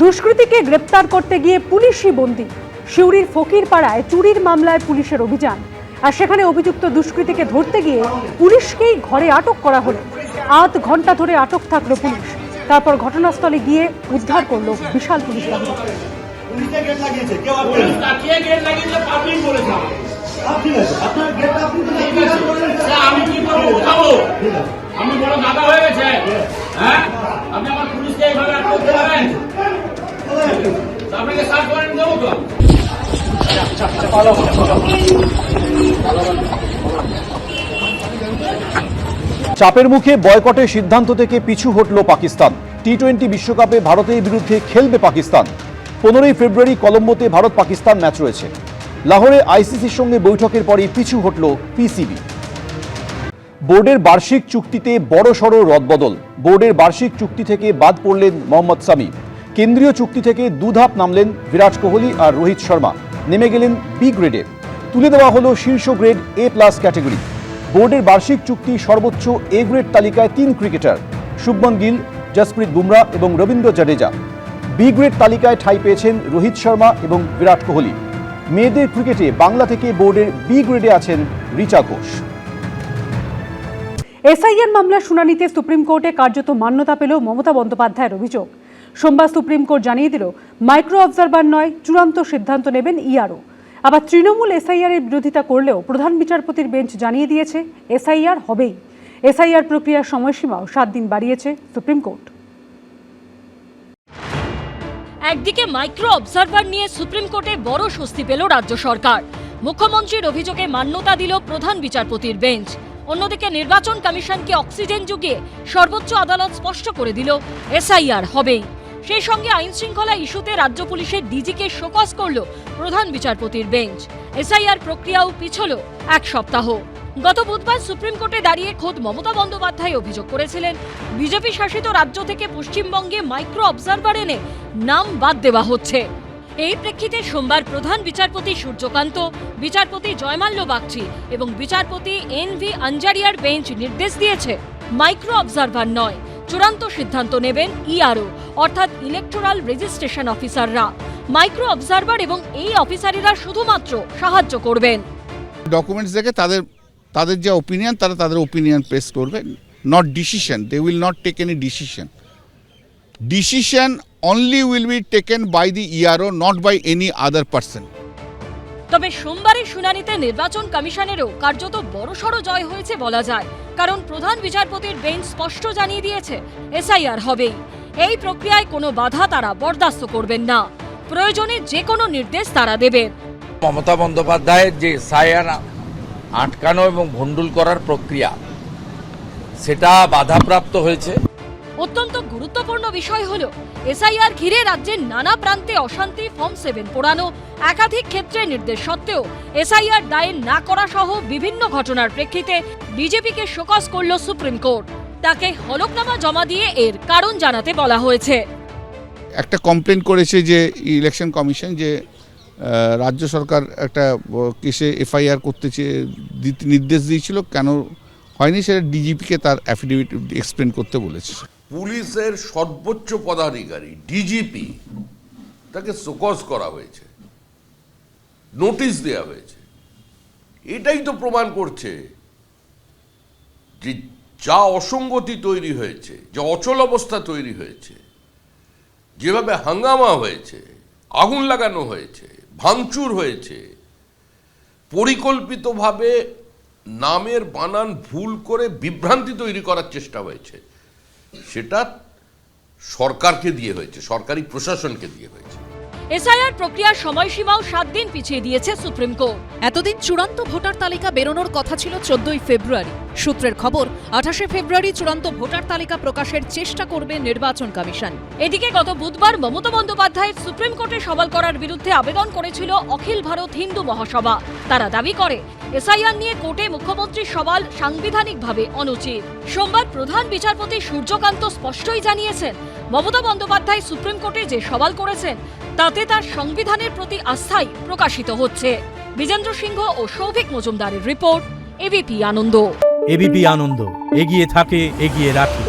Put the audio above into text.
দুষ্কৃতীকে গ্রেপ্তার করতে গিয়ে পুলিশই বন্দী। সিউড়ির ফকিরপাড়ায় চুরির মামলায় পুলিশের অভিযান, আর সেখানে অভিযুক্ত দুষ্কৃতীকে ধরতে গিয়ে পুলিশকেই ঘরে আটক করা হলো। 8 ঘন্টা ধরে আটক থাকলো পুলিশ, তারপর ঘটনাস্থলে গিয়ে উদ্ধার করলো বিশাল পুলিশ বাহিনী। আমি বড় দাদা হয়ে গেছে, হ্যাঁ? আপনি আমার পুলিশকে এইভাবে আটক করতে পারেন? আপনাকে সার্চ ওয়ারেন্ট দেবো তো। চাপের মুখে বয়কটের সিদ্ধান্ত থেকে পিছু হটল পাকিস্তান। টি-20 বিশ্বকাপে ভারতের বিরুদ্ধে খেলবে পাকিস্তান। 15 ফেব্রুয়ারি কলম্বোতে ভারত পাকিস্তান ম্যাচ রয়েছে। লাহোরে আইসিসির সঙ্গে বৈঠকের পরই পিছু হটল পিসিবি। বোর্ডের বার্ষিক চুক্তিতে বড়সড় রদবদল। বোর্ডের বার্ষিক চুক্তি থেকে বাদ পড়লেন মোহাম্মদ সামি। কেন্দ্রীয় চুক্তি থেকে 2 ধাপ নামলেন বিরাট কোহলি আর রোহিত শর্মা, নেমে গেলেন বি গ্রেডে। তুলে দেওয়া হলো শীর্ষ গ্রেড A+ ক্যাটাগরি। বোর্ডের বার্ষিক চুক্তি সর্বোচ্চ এ গ্রেড তালিকায় 3 ক্রিকেটার, শুভমন গিল, জসপ্রীত বুমরা এবং রবীন্দ্র জাডেজা। বি গ্রেড তালিকায় ঠাঁই পেয়েছেন রোহিত শর্মা এবং বিরাট কোহলি। মেয়েদের ক্রিকেটে বাংলা থেকে বোর্ডের বি গ্রেডে আছেন রিচা ঘোষ। এসআইআর মামলার শুনানিতে সুপ্রিম কোর্টে কার্যত মান্যতা পেল মমতা বন্দ্যোপাধ্যায়ের অভিযোগ। সোমবার সুপ্রিম কোর্ট জানিয়ে দিল, মাইক্রো অবজারভার নয়, চূড়ান্ত সিদ্ধান্ত নেবেন ইআরও। আবার তৃণমূল এসআইআর এর বিরোধিতা করলেও প্রধান বিচারপতির বেঞ্চ জানিয়ে দিয়েছে এসআইআর হবেই। এসআইআর প্রক্রিয়ার সময়সীমাও 7 দিন বাড়িয়েছে সুপ্রিম কোর্ট। একদিকে মাইক্রো অবজারভার নিয়ে সুপ্রিম কোর্টে বড় স্বস্তি পেল রাজ্য সরকার। মুখ্যমন্ত্রীর অভিযোগে মান্যতা দিল প্রধান বিচারপতির বেঞ্চ। অন্যদিকে নির্বাচন কমিশনকে অক্সিজেন জুগিয়ে সর্বোচ্চ আদালত স্পষ্ট করে দিল এসআইআর হবেই। সেই সঙ্গে আইন শৃঙ্খলা ইস্যুতে রাজ্য পুলিশের ডিজিকে শোকজ করল প্রধান বিচারপতির বেঞ্চ। এসআইআর প্রক্রিয়াও পিছল 1 সপ্তাহ। গত বুধবার সুপ্রিম কোর্টে দাঁড়িয়ে খোদ মমতা বন্দ্যোপাধ্যায় অভিযোগ করেছিলেন, বিজেপি শাসিত রাজ্য থেকে পশ্চিমবঙ্গে মাইক্রো অবজারভার এনে নাম বাদ দেওয়া হচ্ছে। এই প্রেক্ষিতে সোমবার প্রধান বিচারপতি সূর্যকান্ত, বিচারপতি জয়মাল্য বাগচি এবং বিচারপতি এনভি আঞ্জারিয়ার বেঞ্চ নির্দেশ দিয়েছে, মাইক্রো অবজারভার নয়, চূড়ান্ত সিদ্ধান্ত নেবেন ইআরও অর্থাৎ ইলেকটোরাল রেজিস্ট্রেশন অফিসাররা। মাইক্রো অবজারভার এবং এই অফিসারেরা শুধুমাত্র সাহায্য করবেন। ডকুমেন্টস দেখে তাদের যে ওপিনিয়ন, তাদের ওপিনিয়ন পেশ করবে, not decision. They will not take any decision. Decision only will be taken by the ERO, not by any other person. তবে সোমবারের শুনানিতে নির্বাচন কমিশনেরও কার্যত বড়সড় জয় হয়েছে বলা যায়, কারণ প্রধান বিচারপতির বেঞ্চ স্পষ্ট জানিয়ে দিয়েছে এসআইআর হবেই। এই প্রক্রিয়ায় কোনো বাধা তারা বরদাস্ত করবেন না, প্রয়োজনে যে কোনো নির্দেশ তারা দেবেন। মমতা বন্দ্যোপাধ্যায়ের যে এসআইআর আটকানো এবং ভণ্ডুল করার প্রক্রিয়া, সেটা বাধাপ্রাপ্ত হয়েছে। অত্যন্ত গুরুত্বপূর্ণ বিষয় হলো, এসআইআর ঘিরে রাজ্যের নানা প্রান্তে অশান্তি, ফর্ম 7 পোড়ানো, একাধিক ক্ষেত্রে নির্দেশ সত্ত্বেও এসআইআর দায়ের না করা সহ বিভিন্ন ঘটনার প্রেক্ষিতে বিজেপিকে শোকজ করল সুপ্রিম কোর্ট। তাকে হলফনামা জমা দিয়ে এর কারণ জানাতে বলা হয়েছে। একটা কমপ্লেন করেছে যে ইলেকশন কমিশন, যে রাজ্য সরকার একটা কেসে এফআইআর করতে নির্দেশ দিয়েছিল, কেন হয়নি সেটা ডিজিপিকে তার অ্যাফিডেভিট এক্সপ্লেন করতে বলেছে। পুলিশের সর্বোচ্চ পদাধিকারী ডিজিপি, তাকে শোকজ করা হয়েছে, নোটিশ দেওয়া হয়েছে। এটাই তো প্রমাণ করছে যে যা অসঙ্গতি তৈরি হয়েছে, যা অচল অবস্থা তৈরি হয়েছে, যেভাবে হাঙ্গামা হয়েছে, আগুন লাগানো হয়েছে, ভাঙচুর হয়েছে, পরিকল্পিতভাবে নামের বানান ভুল করে বিভ্রান্তি তৈরি করার চেষ্টা হয়েছে, সেটা সরকারকে দিয়ে হয়েছে, সরকারি প্রশাসনকে দিয়ে হয়েছে। এসআইআর প্রক্রিয়ার সময়সীমাও 7 দিন পিছিয়ে দিয়েছে সুপ্রিম কোর্ট। এতদিন চূড়ান্ত ভোটার তালিকা বেরোনোর কথা ছিল 14 ফেব্রুয়ারি। সূত্রের খবর, 28 ফেব্রুয়ারি চূড়ান্ত ভোটার তালিকা প্রকাশের চেষ্টা করবে নির্বাচন কমিশন। এদিকে গত বুধবার মমতা বন্দ্যোপাধ্যায়ের সুপ্রিম কোর্টে সওয়াল করার বিরুদ্ধে আবেদন করেছিল অখিল ভারত হিন্দু মহাসভা। তারা দাবি করে, এসআইআর নিয়ে কোর্টে মুখ্যমন্ত্রীর সওয়াল সাংবিধানিকভাবে অনুচিত। সোমবার প্রধান বিচারপতি সূর্যকান্ত স্পষ্টই জানিয়েছেন, মমতা বন্দ্যোপাধ্যায় সুপ্রিম কোর্টে যে সওয়াল করেছেন তাতে তার সংবিধানের প্রতি আস্থাই প্রকাশিত হচ্ছে। বিজেন্দ্র সিংহ ও সৌভিক মজুমদারের রিপোর্ট, এবিপি আনন্দ। এবিপি আনন্দ, এগিয়ে থাকে, এগিয়ে রাখে।